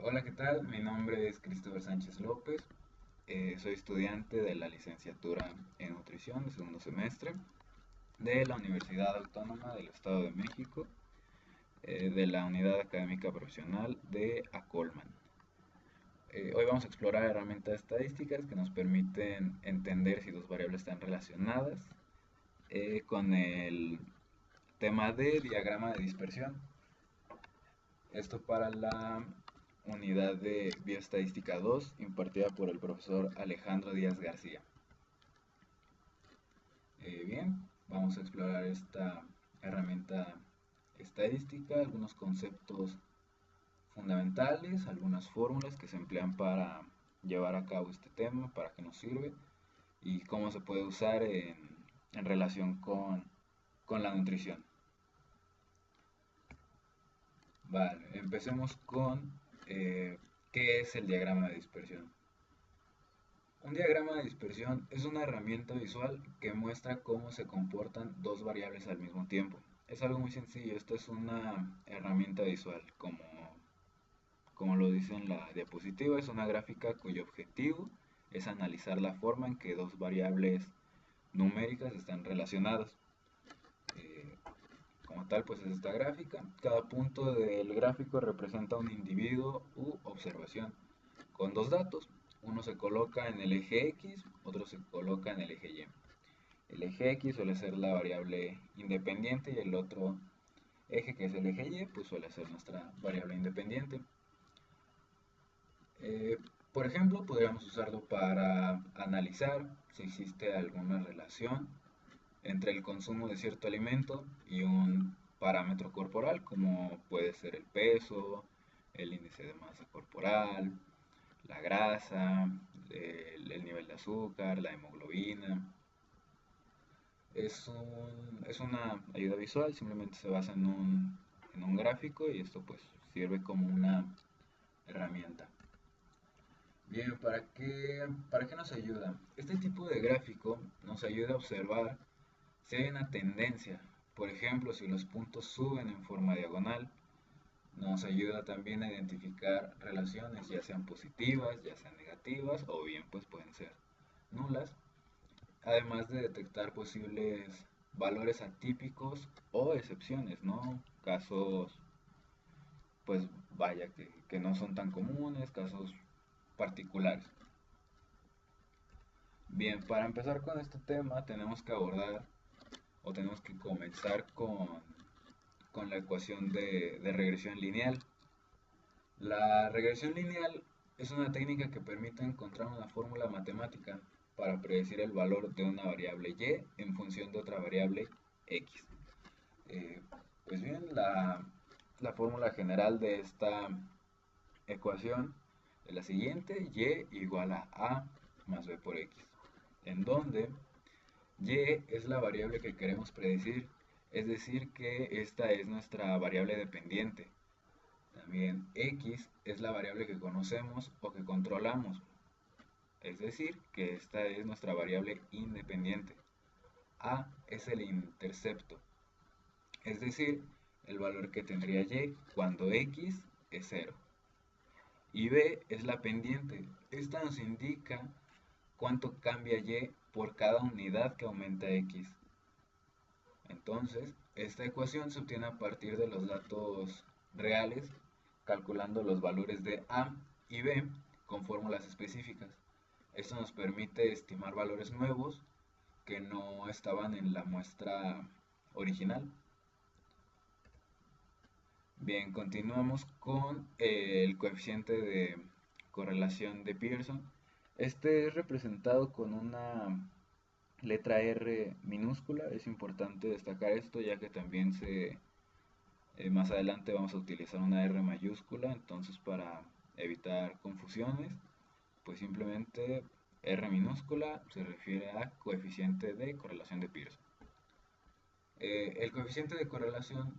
Hola, ¿qué tal? Mi nombre es Christopher Sánchez López. Soy estudiante de la licenciatura en nutrición de segundo semestre de la Universidad Autónoma del Estado de México, de la Unidad Académica Profesional de ACOLMAN. Hoy vamos a explorar herramientas estadísticas que nos permiten entender si dos variables están relacionadas con el tema de diagrama de dispersión. Esto para la unidad de Bioestadística 2, impartida por el profesor Alejandro Díaz García. Bien, vamos a explorar esta herramienta estadística, algunos conceptos fundamentales, algunas fórmulas que se emplean para llevar a cabo este tema, para qué nos sirve y cómo se puede usar en relación con la nutrición. Vale, empecemos con qué es el diagrama de dispersión. Un diagrama de dispersión es una herramienta visual que muestra cómo se comportan dos variables al mismo tiempo. Es algo muy sencillo, esto es una herramienta visual, como lo dice en la diapositiva, es una gráfica cuyo objetivo es analizar la forma en que dos variables numéricas están relacionadas. Eh, Como tal, pues es esta gráfica. Cada punto del gráfico representa un individuo u observación con dos datos. Uno se coloca en el eje X, otro se coloca en el eje Y. El eje X suele ser la variable independiente y el otro eje, que es el eje Y, pues suele ser nuestra variable independiente. Eh, por ejemplo, podríamos usarlo para analizar si existe alguna relación entre el consumo de cierto alimento y un parámetro corporal, como puede ser el peso, el índice de masa corporal, la grasa, el nivel de azúcar, la hemoglobina. Es una ayuda visual, simplemente se basa en un gráfico y esto pues sirve como una herramienta. Bien, ¿para qué nos ayuda? Este tipo de gráfico nos ayuda a observar si hay una tendencia. Por ejemplo, si los puntos suben en forma diagonal, nos ayuda también a identificar relaciones, ya sean positivas, ya sean negativas, o bien pues pueden ser nulas, además de detectar posibles valores atípicos o excepciones, ¿no? Casos, pues vaya, que no son tan comunes, casos particulares. Bien, para empezar con este tema tenemos que abordar o tenemos que comenzar con la ecuación de regresión lineal. La regresión lineal es una técnica que permite encontrar una fórmula matemática para predecir el valor de una variable y en función de otra variable x. Eh, pues bien, la fórmula general de esta ecuación es la siguiente: y igual a más b por x, en donde y es la variable que queremos predecir, es decir, que esta es nuestra variable dependiente. También x es la variable que conocemos o que controlamos, es decir, que esta es nuestra variable independiente. A es el intercepto, es decir, el valor que tendría y cuando x es 0. Y b es la pendiente, esta nos indica cuánto cambia y por cada unidad que aumenta x. Entonces, esta ecuación se obtiene a partir de los datos reales, calculando los valores de A y B con fórmulas específicas. Esto nos permite estimar valores nuevos que no estaban en la muestra original. Bien, continuamos con el coeficiente de correlación de Pearson. Este es representado con una letra R minúscula. Es importante destacar esto ya que también más adelante vamos a utilizar una R mayúscula, entonces para evitar confusiones, pues simplemente R minúscula se refiere a coeficiente de correlación de Pearson. El coeficiente de correlación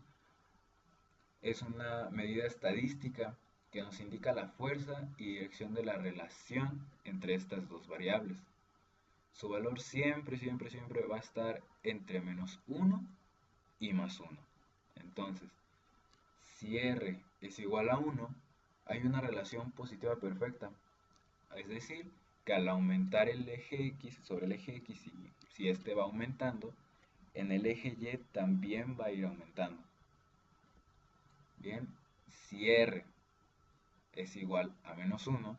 es una medida estadística que nos indica la fuerza y dirección de la relación entre estas dos variables. Su valor siempre, siempre, siempre va a estar entre -1 y +1. Entonces, si R es igual a 1, hay una relación positiva perfecta. Es decir, que al aumentar el eje X sobre el eje X, si este va aumentando, en el eje Y también va a ir aumentando. Bien, si R es igual a -1,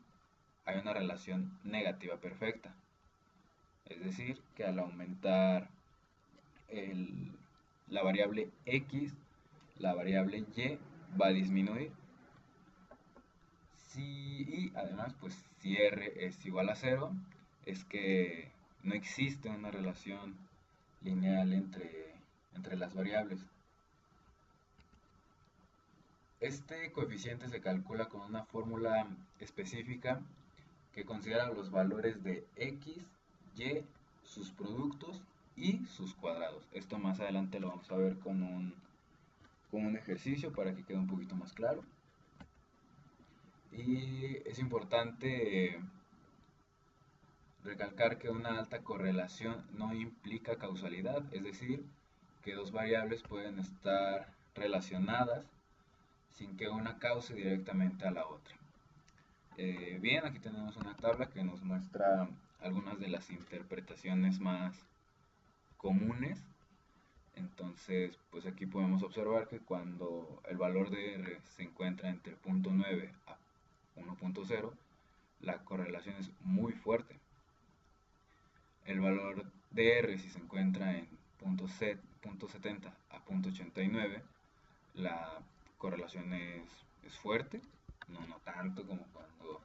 hay una relación negativa perfecta. Es decir, que al aumentar la variable X, la variable Y va a disminuir. Y además, pues si R es igual a 0, es que no existe una relación lineal entre las variables. Este coeficiente se calcula con una fórmula específica que considera los valores de X, Y, sus productos y sus cuadrados. Esto más adelante lo vamos a ver con un ejercicio para que quede un poquito más claro. Y es importante recalcar que una alta correlación no implica causalidad, es decir, que dos variables pueden estar relacionadas sin que una cause directamente a la otra. Bien, aquí tenemos una tabla que nos muestra algunas de las interpretaciones más comunes. Entonces, pues aquí podemos observar que cuando el valor de R se encuentra entre 0.9 a 1.0, la correlación es muy fuerte. El valor de R, si se encuentra en 0.70 a 0.89, la correlación es fuerte, no tanto como cuando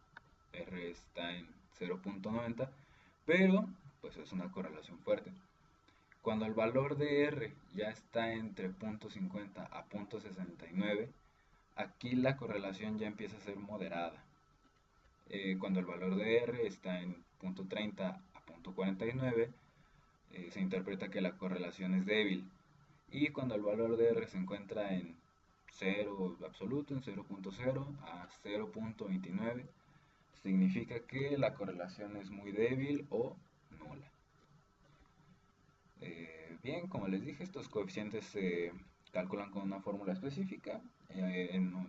R está en 0.90, pero pues es una correlación fuerte. Cuando el valor de R ya está entre 0.50 a 0.69, aquí la correlación ya empieza a ser moderada. Cuando el valor de R está en 0.30 a 0.49, se interpreta que la correlación es débil. Y cuando el valor de R se encuentra en 0 absoluto, en 0.0 a 0.29, significa que la correlación es muy débil o nula. Bien, como les dije, estos coeficientes se calculan con una fórmula específica.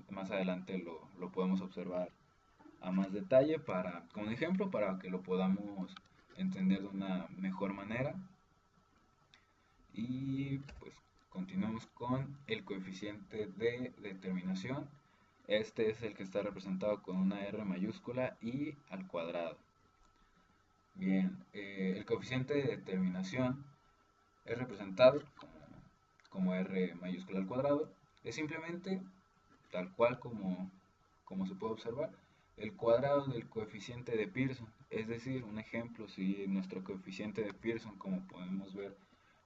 Más adelante lo podemos observar a más detalle como ejemplo para que lo podamos entender de una mejor manera. Y pues continuamos con el coeficiente de determinación. Este es el que está representado con una R mayúscula y al cuadrado. Bien, el coeficiente de determinación es representado como R mayúscula al cuadrado. Es simplemente, tal cual como se puede observar, el cuadrado del coeficiente de Pearson. Es decir, un ejemplo, si nuestro coeficiente de Pearson, como podemos ver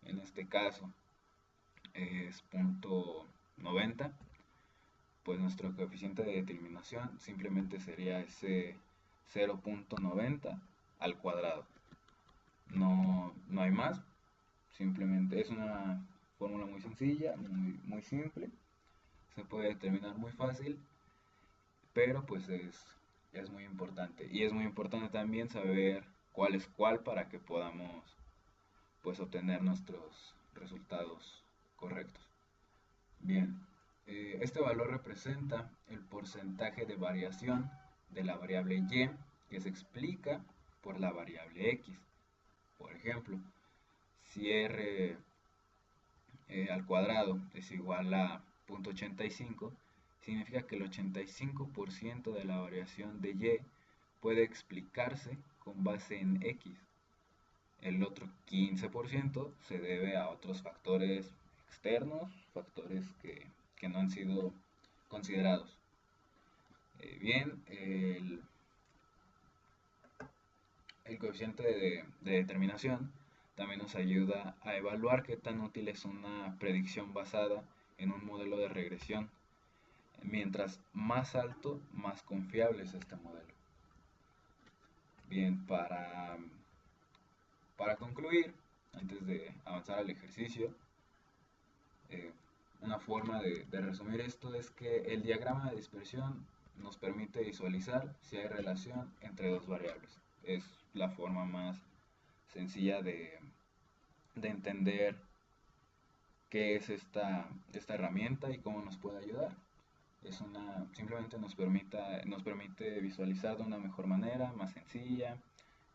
en este caso, es 0.90, pues nuestro coeficiente de determinación simplemente sería ese 0.90 al cuadrado. No hay más, simplemente es una fórmula muy sencilla, muy simple, se puede determinar muy fácil, pero pues es muy importante. Y es muy importante también saber cuál es cuál para que podamos pues obtener nuestros resultados correctos. Bien, este valor representa el porcentaje de variación de la variable y que se explica por la variable x. Por ejemplo, si r al cuadrado es igual a 0.85, significa que el 85% de la variación de y puede explicarse con base en x. El otro 15% se debe a otros factores externos, factores que no han sido considerados. Bien, el coeficiente de determinación también nos ayuda a evaluar qué tan útil es una predicción basada en un modelo de regresión. Mientras más alto, más confiable es este modelo. Bien, para concluir, antes de avanzar al ejercicio, una forma de resumir esto es que el diagrama de dispersión nos permite visualizar si hay relación entre dos variables. Es la forma más sencilla de entender qué es esta herramienta y cómo nos puede ayudar. Simplemente nos permite visualizar de una mejor manera, más sencilla,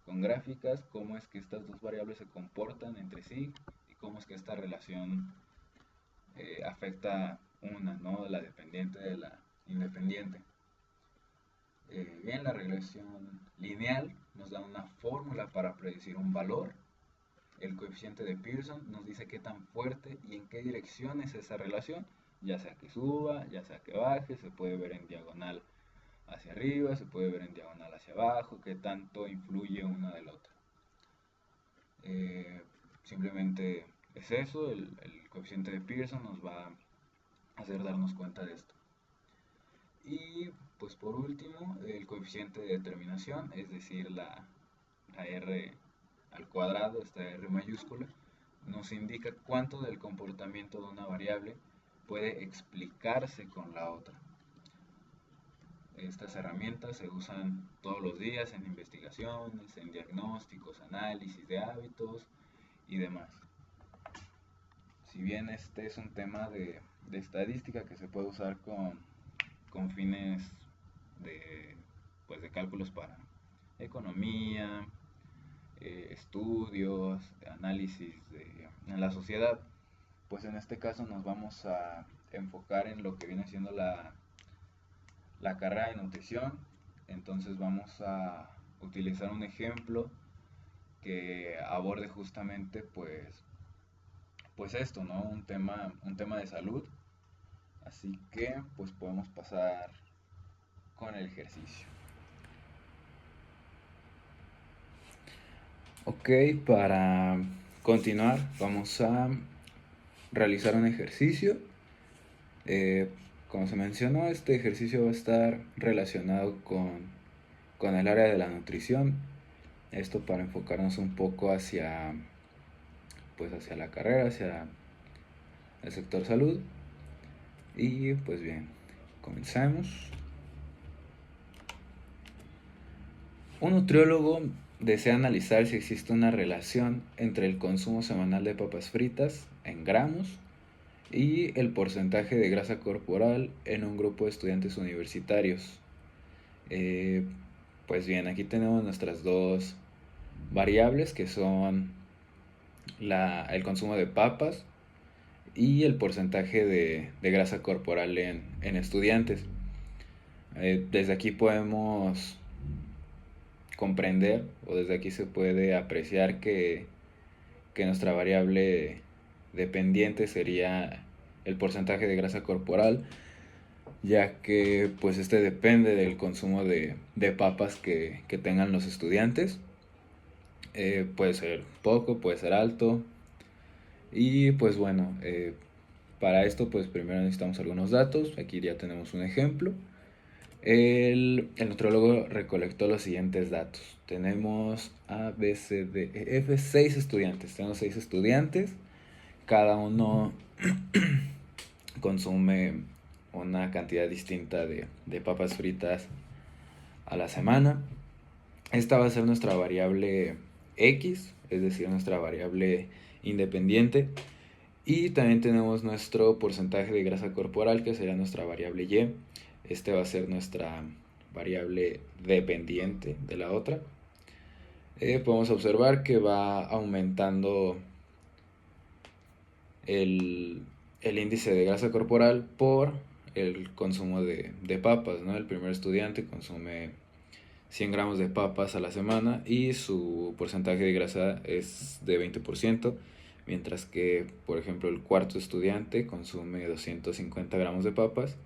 con gráficas, cómo es que estas dos variables se comportan entre sí y cómo es que esta relación afecta una, ¿no? La dependiente de la independiente. Bien, la regresión lineal nos da una fórmula para predecir un valor. El coeficiente de Pearson nos dice qué tan fuerte y en qué dirección es esa relación, ya sea que suba, ya sea que baje, se puede ver en diagonal hacia arriba, se puede ver en diagonal hacia abajo, qué tanto influye una de la otra. Simplemente es eso, el coeficiente de Pearson nos va a hacer darnos cuenta de esto. Y pues por último, el coeficiente de determinación, es decir, la R al cuadrado, esta R mayúscula, nos indica cuánto del comportamiento de una variable puede explicarse con la otra. Estas herramientas se usan todos los días en investigaciones, en diagnósticos, análisis de hábitos y demás. Si bien este es un tema de estadística que se puede usar con fines de cálculos para economía, estudios, análisis en la sociedad, pues en este caso nos vamos a enfocar en lo que viene siendo la carrera de nutrición. Entonces vamos a utilizar un ejemplo que aborde justamente pues esto, ¿no? Un tema de salud. Así que pues podemos pasar con el ejercicio. Ok, para continuar vamos a realizar un ejercicio. Como se mencionó, este ejercicio va a estar relacionado con el área de la nutrición. Esto para enfocarnos un poco hacia la carrera, hacia el sector salud. Y pues bien, comenzamos. Un nutriólogo desea analizar si existe una relación entre el consumo semanal de papas fritas en gramos y el porcentaje de grasa corporal en un grupo de estudiantes universitarios. Pues bien, aquí tenemos nuestras dos variables que son el consumo de papas y el porcentaje de grasa corporal en estudiantes. Desde aquí podemos comprender, o desde aquí se puede apreciar que nuestra variable dependiente sería el porcentaje de grasa corporal, ya que pues este depende del consumo de papas que tengan los estudiantes. Puede ser poco, puede ser alto. Y pues bueno, para esto pues primero necesitamos algunos datos. Aquí ya tenemos un ejemplo. El nutriólogo recolectó los siguientes datos. Tenemos A, B, C, D, E, F, 6 estudiantes. Tenemos 6 estudiantes. Cada uno consume una cantidad distinta de papas fritas a la semana. Esta va a ser nuestra variable X, es decir, nuestra variable independiente. Y también tenemos nuestro porcentaje de grasa corporal, que sería nuestra variable Y. Este va a ser nuestra variable dependiente de la otra. Podemos observar que va aumentando el índice de grasa corporal por el consumo de papas, ¿no? El primer estudiante consume 100 gramos de papas a la semana y su porcentaje de grasa es de 20%, mientras que, por ejemplo, el cuarto estudiante consume 250 gramos de papas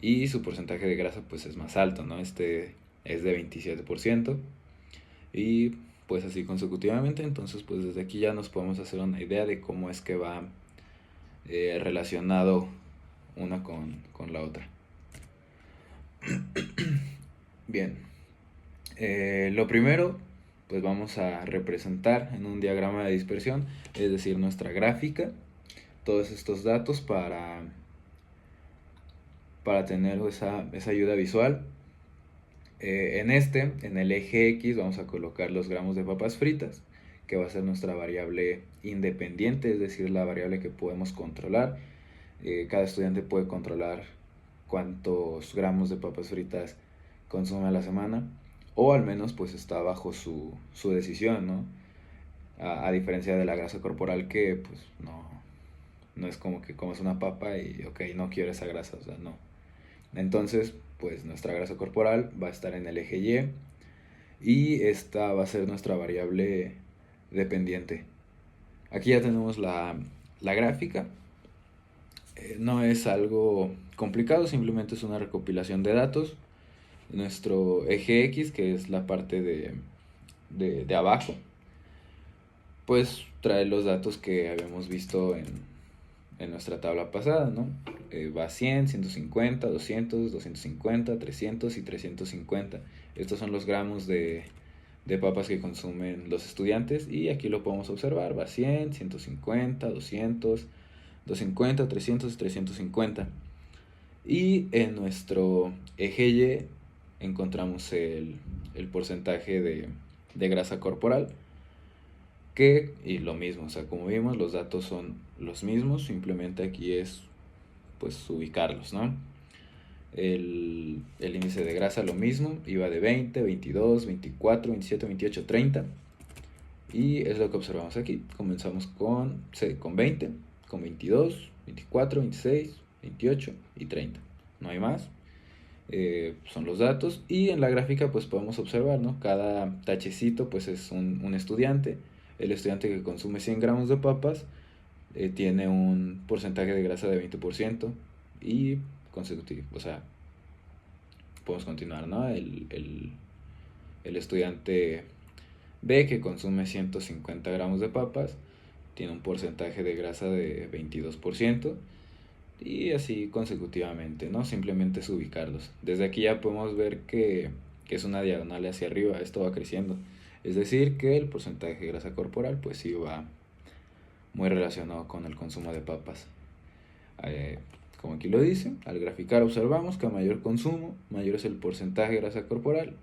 y su porcentaje de grasa pues es más alto, ¿no? Este es de 27% y pues así consecutivamente. Entonces pues desde aquí ya nos podemos hacer una idea de cómo es que va relacionado una con la otra. Bien, lo primero pues vamos a representar en un diagrama de dispersión, es decir, nuestra gráfica, todos estos datos para tener esa ayuda visual. En el eje X vamos a colocar los gramos de papas fritas, que va a ser nuestra variable independiente, es decir, la variable que podemos controlar. Cada estudiante puede controlar cuántos gramos de papas fritas consume a la semana, o al menos pues está bajo su decisión, ¿no? A diferencia de la grasa corporal que pues no es como que comes una papa y ok, no quiero esa grasa, o sea, no. Entonces, pues nuestra grasa corporal va a estar en el eje Y y esta va a ser nuestra variable dependiente. Aquí ya tenemos la gráfica. No es algo complicado, simplemente es una recopilación de datos. Nuestro eje X, que es la parte de abajo, pues trae los datos que habíamos visto en nuestra tabla pasada, ¿no? Va 100, 150, 200, 250, 300 y 350. Estos son los gramos de papas que consumen los estudiantes y aquí lo podemos observar. Va 100, 150, 200, 250, 300 y 350. Y en nuestro eje Y encontramos el porcentaje de grasa corporal, que, y lo mismo, o sea, como vimos, los datos son los mismos, simplemente aquí es, pues, ubicarlos, ¿no? El índice de grasa lo mismo, iba de 20, 22, 24, 27, 28, 30, y es lo que observamos aquí. Comenzamos con 20, con 22, 24, 26, 28 y 30. No hay más. Son los datos, y en la gráfica pues podemos observar, ¿no? Cada tachecito pues es un estudiante. El estudiante que consume 100 gramos de papas tiene un porcentaje de grasa de 20% y consecutivo, o sea, podemos continuar, ¿no? El estudiante B que consume 150 gramos de papas tiene un porcentaje de grasa de 22%. Y así consecutivamente, ¿no? Simplemente es ubicarlos. Desde aquí ya podemos ver que es una diagonal hacia arriba, esto va creciendo. Es decir, que el porcentaje de grasa corporal pues sí va muy relacionado con el consumo de papas. Como aquí lo dice, al graficar observamos que a mayor consumo, mayor es el porcentaje de grasa corporal.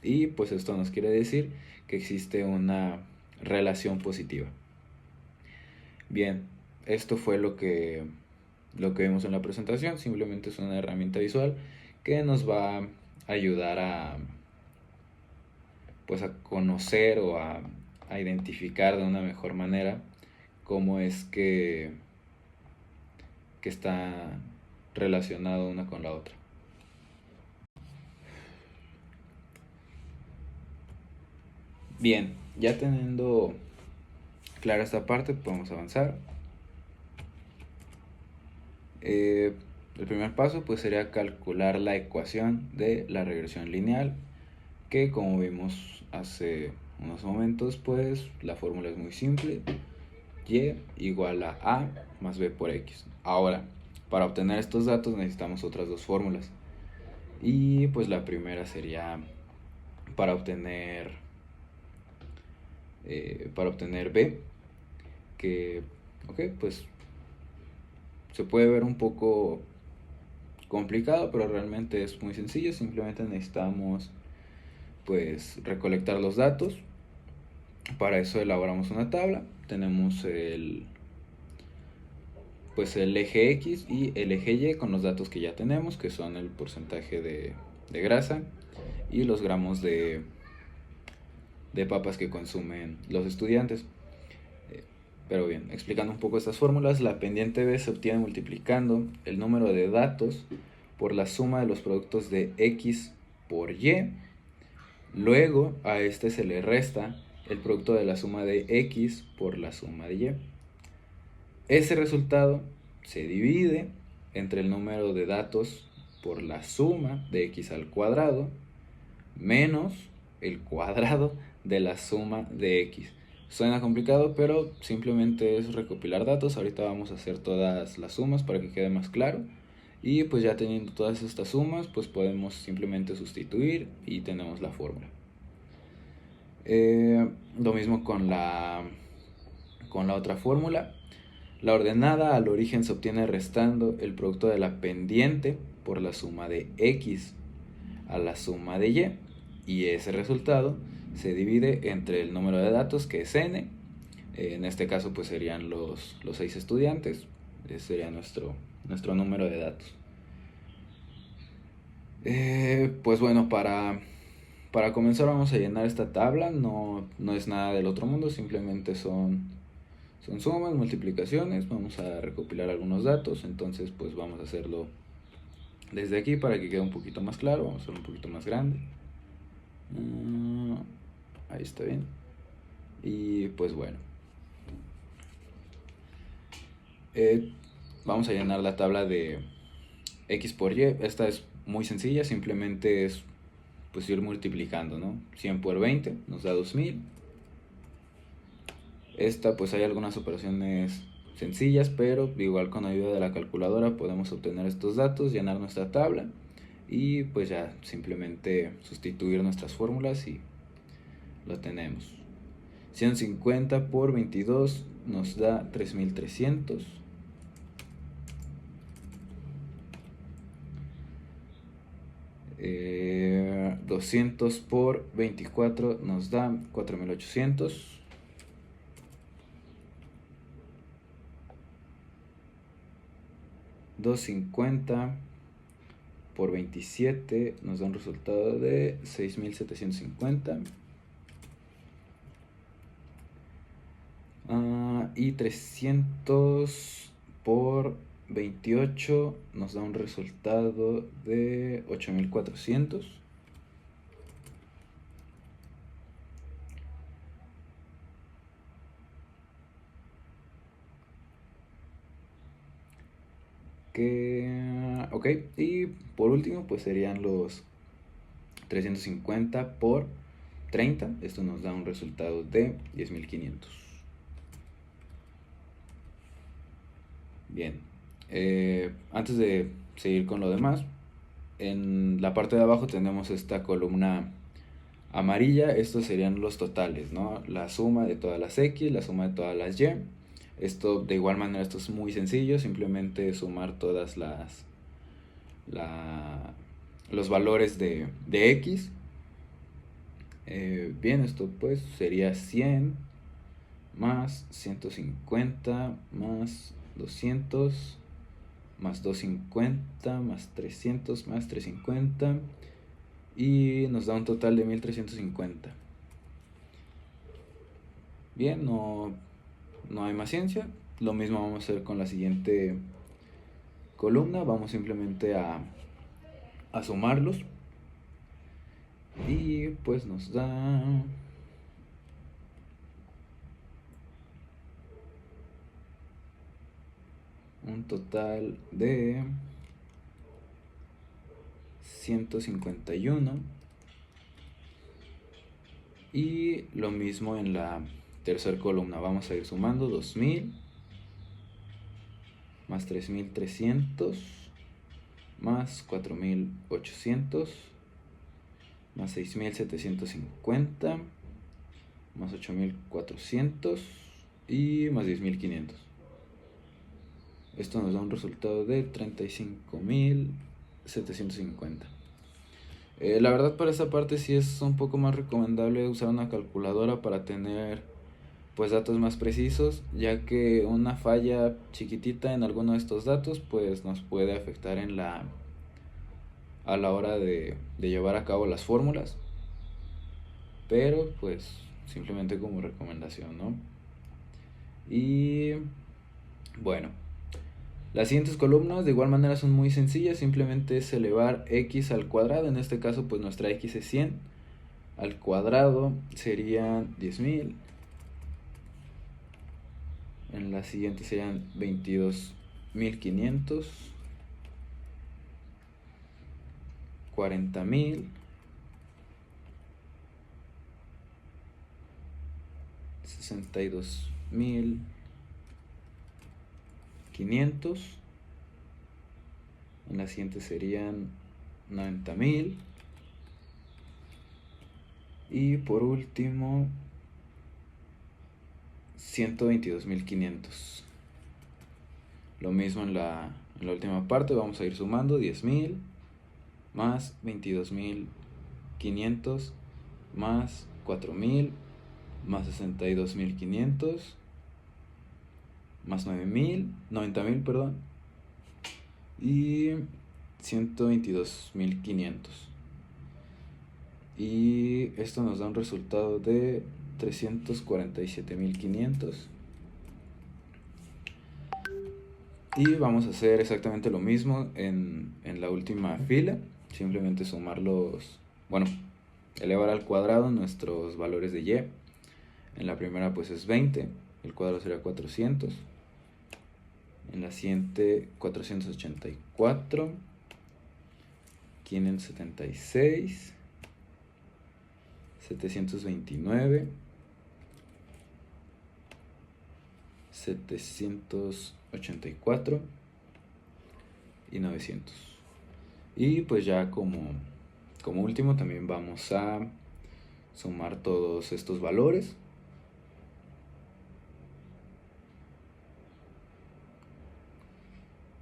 Y pues esto nos quiere decir que existe una relación positiva. Bien, esto fue lo que vimos en la presentación. Simplemente es una herramienta visual que nos va a ayudar a, pues, a conocer o a identificar de una mejor manera cómo es que está relacionado una con la otra. Bien, ya teniendo clara esta parte, podemos avanzar. El primer paso pues sería calcular la ecuación de la regresión lineal, que como vimos hace unos momentos, pues la fórmula es muy simple: y igual a a más b por x. Ahora, para obtener estos datos necesitamos otras dos fórmulas, y pues la primera sería para obtener b, que ok, pues se puede ver un poco complicado, pero realmente es muy sencillo. Simplemente necesitamos pues recolectar los datos. Para eso elaboramos una tabla. Tenemos el eje X y el eje Y con los datos que ya tenemos, que son el porcentaje de grasa y los gramos de papas que consumen los estudiantes. Pero bien, explicando un poco estas fórmulas, la pendiente B se obtiene multiplicando el número de datos por la suma de los productos de X por Y. Luego a este se le resta el producto de la suma de X por la suma de Y. Ese resultado se divide entre el número de datos por la suma de X al cuadrado menos el cuadrado de la suma de X. Suena complicado, pero simplemente es recopilar datos. Ahorita vamos a hacer todas las sumas para que quede más claro. Y pues ya teniendo todas estas sumas, pues podemos simplemente sustituir y tenemos la fórmula. Lo mismo con la otra fórmula. La ordenada al origen se obtiene restando el producto de la pendiente por la suma de X a la suma de Y. Y ese resultado se divide entre el número de datos, que es n. En este caso pues serían los 6 estudiantes. Ese sería nuestro número de datos. Pues bueno, para comenzar vamos a llenar esta tabla. No es nada del otro mundo, simplemente son sumas, multiplicaciones. Vamos a recopilar algunos datos, entonces pues vamos a hacerlo desde aquí para que quede un poquito más claro. Vamos a hacerlo un poquito más grande. Ahí está bien. Y pues bueno, vamos a llenar la tabla de x por y. Esta es muy sencilla, simplemente es pues ir multiplicando, ¿no? 100 por 20 nos da 2000. Esta pues hay algunas operaciones sencillas, pero igual con ayuda de la calculadora podemos obtener estos datos, llenar nuestra tabla y pues ya simplemente sustituir nuestras fórmulas y lo tenemos. 150 por 22 nos da 3300. 200 por 24 nos da 4800. 250 por 27 nos da un resultado de 6750. Y 300 por 28 nos da un resultado de 8400. Ok, y por último pues serían los 350 por 30. Esto nos da un resultado de 10.500. Bien, antes de seguir con lo demás, en la parte de abajo tenemos esta columna amarilla. Estos serían los totales, ¿no? La suma de todas las x, la suma de todas las y. Esto de igual manera, esto es muy sencillo, simplemente sumar todas los valores de x. Bien, esto pues sería 100 más 150 más 200 más 250 más 300 más 350 y nos da un total de 1350. Bien, no hay más ciencia. Lo mismo vamos a hacer con la siguiente columna. Vamos simplemente a sumarlos y pues nos da un total de 151. Y lo mismo en la tercera columna. Vamos a ir sumando 2000 más 3300 más 4800 más 6750 más 8400 y más 10.500. Esto nos da un resultado de 35.750. La verdad, para esta parte sí es un poco más recomendable usar una calculadora para tener pues datos más precisos, ya que una falla chiquitita en alguno de estos datos pues nos puede afectar a la hora de llevar a cabo las fórmulas, pero pues simplemente como recomendación, ¿no? Y bueno, las siguientes columnas de igual manera son muy sencillas, simplemente es elevar x al cuadrado. En este caso pues nuestra x es 100, al cuadrado serían 10.000. En la siguiente serían 22.500, 40.000, 62.500. En la siguiente serían 90.000. Y por último 122.500. Lo mismo en la última parte, vamos a ir sumando 10.000 más 22.500 más 4.000 más 62.500 más 90.000, perdón. Y 122.500. Y esto nos da un resultado de 347.500. Y vamos a hacer exactamente lo mismo en la última fila. Simplemente sumar bueno, elevar al cuadrado nuestros valores de y. En la primera pues es 20, el cuadrado sería 400. En la siguiente 484, 576, 729, 784 y 900. Y pues ya como último también vamos a sumar todos estos valores.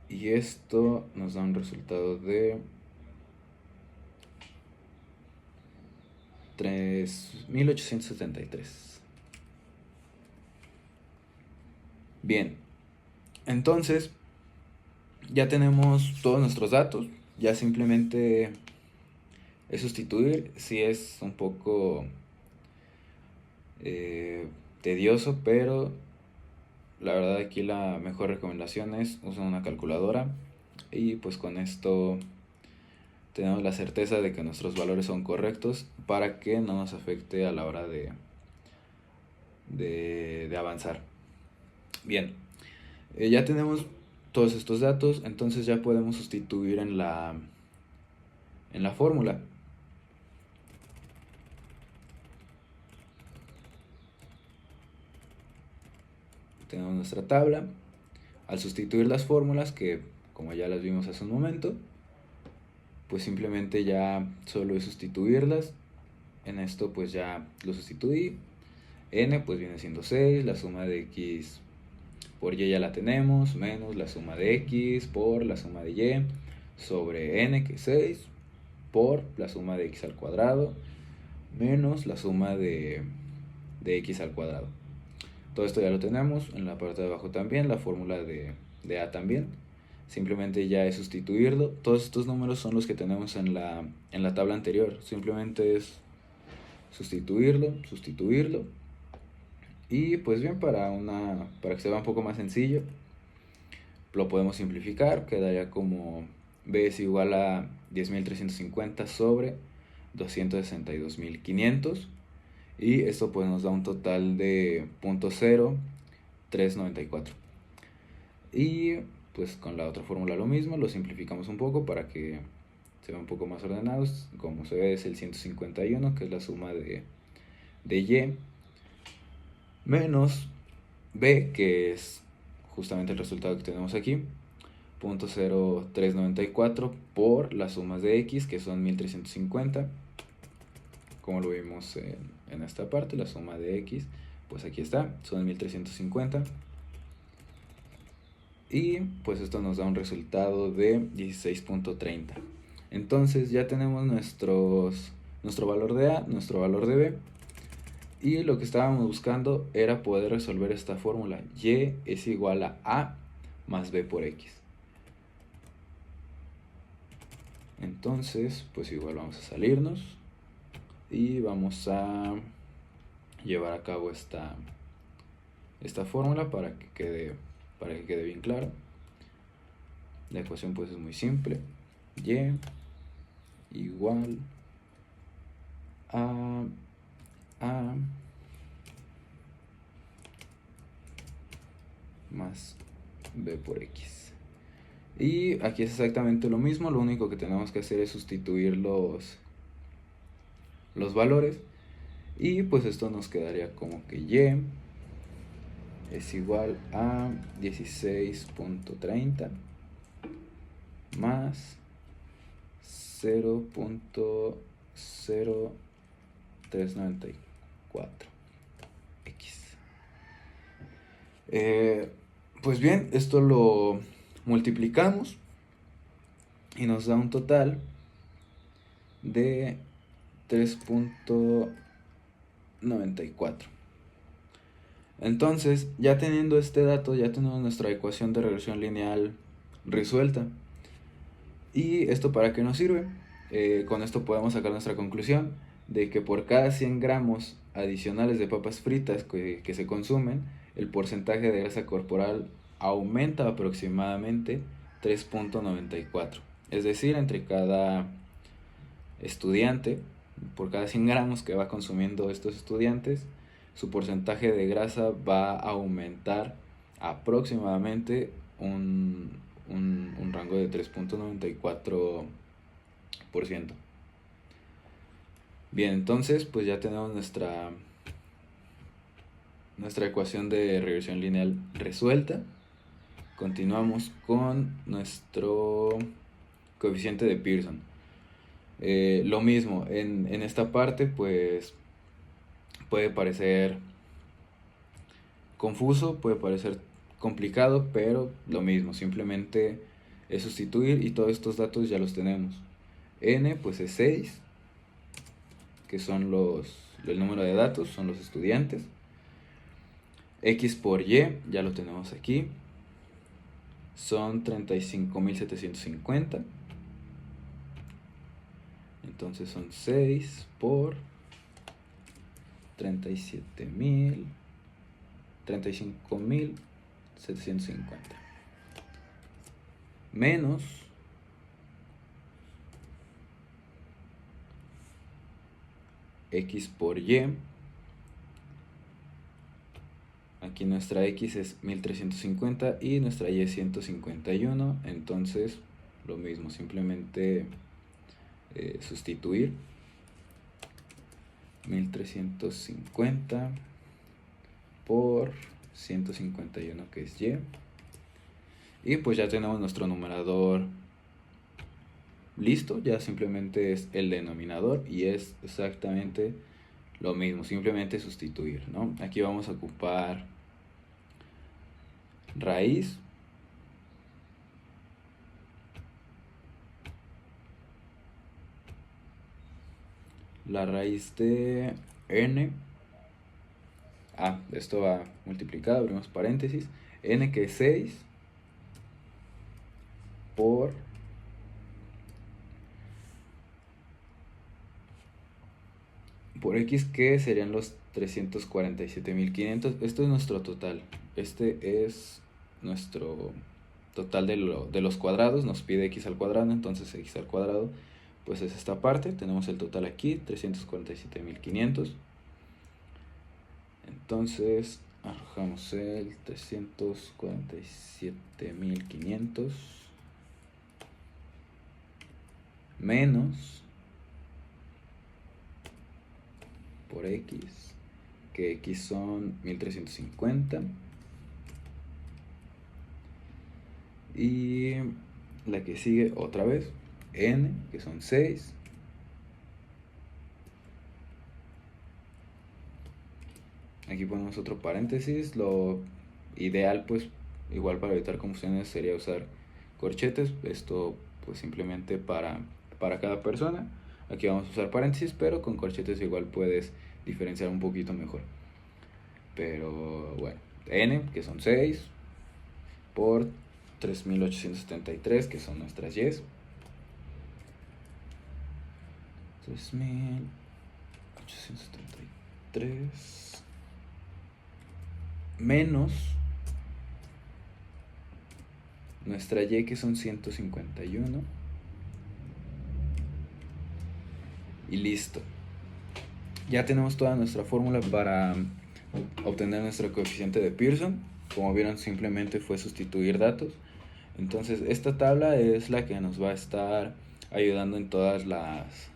Y esto nos da un resultado de 3.873. Bien, entonces ya tenemos todos nuestros datos. Ya simplemente es sustituir. Sí es un poco tedioso, pero la verdad aquí la mejor recomendación es usar una calculadora. Y pues con esto tenemos la certeza de que nuestros valores son correctos para que no nos afecte a la hora de avanzar. Bien, ya tenemos todos estos datos, entonces ya podemos sustituir en la fórmula. Tenemos nuestra tabla. Al sustituir las fórmulas, que como ya las vimos hace un momento, pues simplemente ya solo es sustituirlas. En esto pues ya lo sustituí. N pues viene siendo 6, la suma de x por y ya la tenemos, menos la suma de x por la suma de y sobre n, que es 6, por la suma de x al cuadrado, menos la suma de x al cuadrado. Todo esto ya lo tenemos. En la parte de abajo también, la fórmula de a también. Simplemente ya es sustituirlo. Todos estos números son los que tenemos en la tabla anterior. Simplemente es sustituirlo. Y pues bien, para que se vea un poco más sencillo, lo podemos simplificar. Quedaría como b es igual a 10.350 sobre 262.500. Y esto pues nos da un total de 0.0394. Y pues con la otra fórmula lo mismo, lo simplificamos un poco para que se vea un poco más ordenados. Como se ve es el 151, que es la suma de y, menos b, que es justamente el resultado que tenemos aquí, 0.0394 por las sumas de x, que son 1350. Como lo vimos en esta parte, la suma de x, pues aquí está, son 1350. Y pues esto nos da un resultado de 16.30. Entonces ya tenemos nuestro valor de a, nuestro valor de b. Y lo que estábamos buscando era poder resolver esta fórmula. Y es igual a más b por x. Entonces, pues igual vamos a salirnos. Y vamos a llevar a cabo esta fórmula para que quede bien claro. La ecuación pues es muy simple. Y igual a más b por x. Y aquí es exactamente lo mismo. Lo único que tenemos que hacer es sustituir los valores. Y pues esto nos quedaría como que y es igual a 16.30 más 0.0394 x. Pues bien, esto lo multiplicamos y nos da un total de 3.94. Entonces, ya teniendo este dato, ya tenemos nuestra ecuación de regresión lineal resuelta. ¿Y esto para qué nos sirve? Con esto podemos sacar nuestra conclusión de que por cada 100 gramos adicionales de papas fritas que se consumen, el porcentaje de grasa corporal aumenta aproximadamente 3.94. Es decir, entre cada estudiante, por cada 100 gramos que va consumiendo estos estudiantes, su porcentaje de grasa va a aumentar aproximadamente un rango de 3.94%. Bien, entonces pues ya tenemos nuestra ecuación de regresión lineal resuelta. Continuamos con nuestro coeficiente de Pearson. Lo mismo, en esta parte pues puede parecer confuso, puede parecer complicado, pero lo mismo, simplemente es sustituir y todos estos datos ya los tenemos. N pues es 6, que son el número de datos, son los estudiantes. X por Y, ya lo tenemos aquí, son 35.750. Entonces son 6 por 35.750 menos X por Y. Aquí nuestra X es 1350 y nuestra Y es 151. Entonces lo mismo, simplemente sustituir 1350 por 151, que es Y. Y pues ya tenemos nuestro numerador listo, ya simplemente es el denominador y es exactamente lo mismo, simplemente sustituir, ¿no? Aquí vamos a ocupar raíz. La raíz de n, esto va multiplicado, abrimos paréntesis, n que es 6 por x, que serían los 347.500. Esto es nuestro total, este es nuestro total de los cuadrados, nos pide x al cuadrado, entonces x al cuadrado pues es esta parte, tenemos el total aquí, 347.500. Entonces arrojamos el 347.500 menos por x, que x son 1350, y la que sigue otra vez, n, que son 6, aquí ponemos otro paréntesis. Lo ideal, pues igual para evitar confusiones, sería usar corchetes. Esto pues simplemente para cada persona. Aquí vamos a usar paréntesis, pero con corchetes igual puedes diferenciar un poquito mejor. Pero bueno, n, que son 6, por 3.873, que son nuestras y. 3.873 menos nuestra y, que son 151, y listo. Ya tenemos toda nuestra fórmula para obtener nuestro coeficiente de Pearson. Como vieron, simplemente fue sustituir datos. Entonces esta tabla es la que nos va a estar ayudando en todas las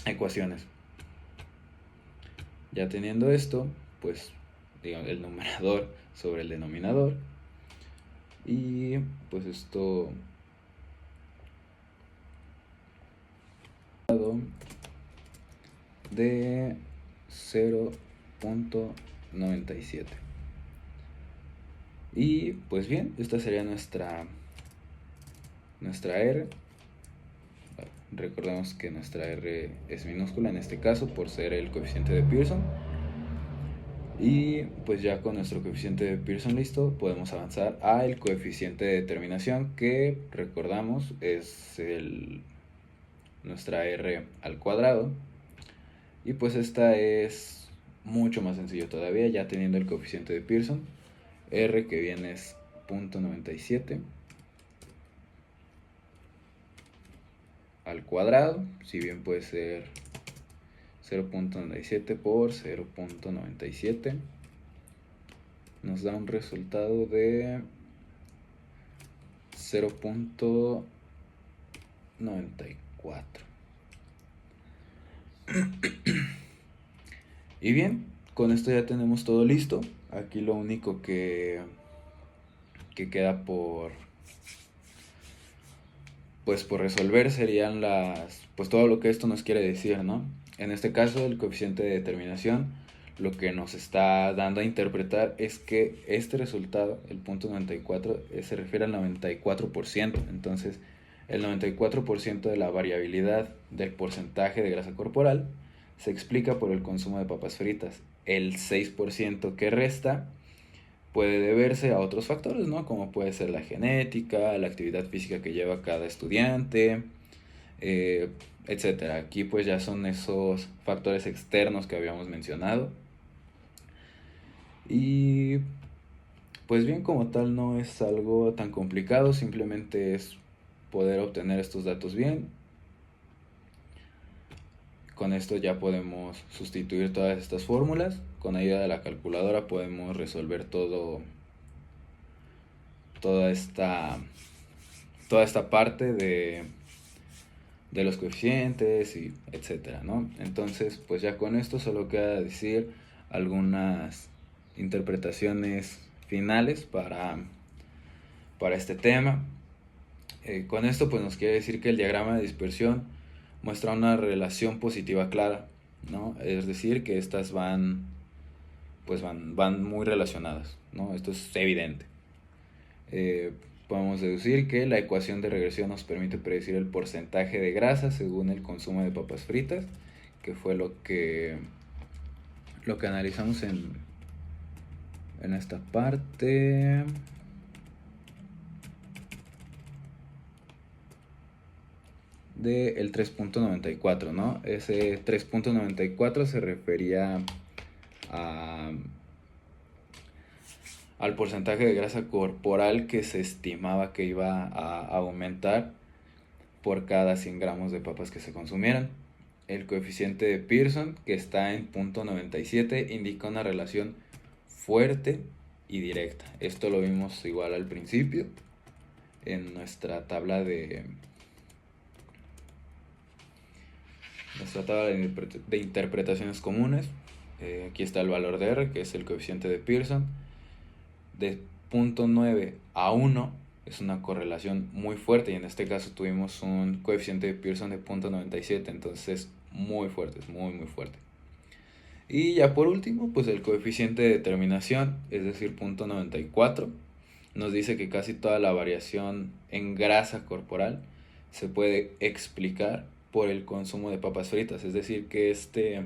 ecuaciones. Ya teniendo esto, pues digamos el numerador sobre el denominador, y pues esto de 0.97. Y pues bien, esta sería nuestra R. Recordemos que nuestra R es minúscula en este caso por ser el coeficiente de Pearson. Y pues ya con nuestro coeficiente de Pearson listo, podemos avanzar al coeficiente de determinación, que recordamos es nuestra r al cuadrado. Y pues esta es mucho más sencillo todavía, ya teniendo el coeficiente de Pearson. R, que viene es 0.97 al cuadrado, si bien puede ser 0.97 por 0.97, nos da un resultado de 0.94. Y bien, con esto ya tenemos todo listo. Aquí lo único que queda por resolver serían pues todo lo que esto nos quiere decir, ¿no? En este caso, el coeficiente de determinación lo que nos está dando a interpretar es que este resultado, el punto 94, se refiere al 94%. Entonces, el 94% de la variabilidad del porcentaje de grasa corporal se explica por el consumo de papas fritas. El 6% que resta puede deberse a otros factores, ¿no? Como puede ser la genética, la actividad física que lleva cada estudiante, etcétera. Aquí pues ya son esos factores externos que habíamos mencionado. Y pues bien, como tal no es algo tan complicado, simplemente es poder obtener estos datos bien. Con esto ya podemos sustituir todas estas fórmulas. Con ayuda de la calculadora podemos resolver toda esta parte de los coeficientes y etcétera, ¿no? Entonces, pues ya con esto solo queda decir algunas interpretaciones finales para este tema. Con esto pues nos quiere decir que el diagrama de dispersión muestra una relación positiva clara, ¿no? Es decir, que estas van muy relacionadas, ¿no? Esto es evidente. Podemos deducir que la ecuación de regresión nos permite predecir el porcentaje de grasa según el consumo de papas fritas, que fue lo que analizamos en esta parte. Del 3.94, ¿no? Ese 3.94 se refería al porcentaje de grasa corporal que se estimaba que iba a aumentar por cada 100 gramos de papas que se consumieran. El coeficiente de Pearson, que está en 0.97, indica una relación fuerte y directa. Esto lo vimos igual al principio en nuestra tabla de interpretaciones comunes. Aquí está el valor de R, que es el coeficiente de Pearson. De 0.9 a 1 es una correlación muy fuerte, y en este caso tuvimos un coeficiente de Pearson de 0.97, entonces es muy fuerte, es muy muy fuerte. Y ya por último, pues el coeficiente de determinación, es decir, 0.94, nos dice que casi toda la variación en grasa corporal se puede explicar por el consumo de papas fritas. Es decir, que este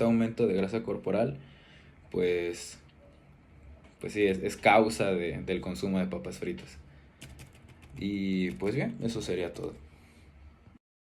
aumento de grasa corporal, pues sí, es causa del consumo de papas fritas. Y pues bien, eso sería todo.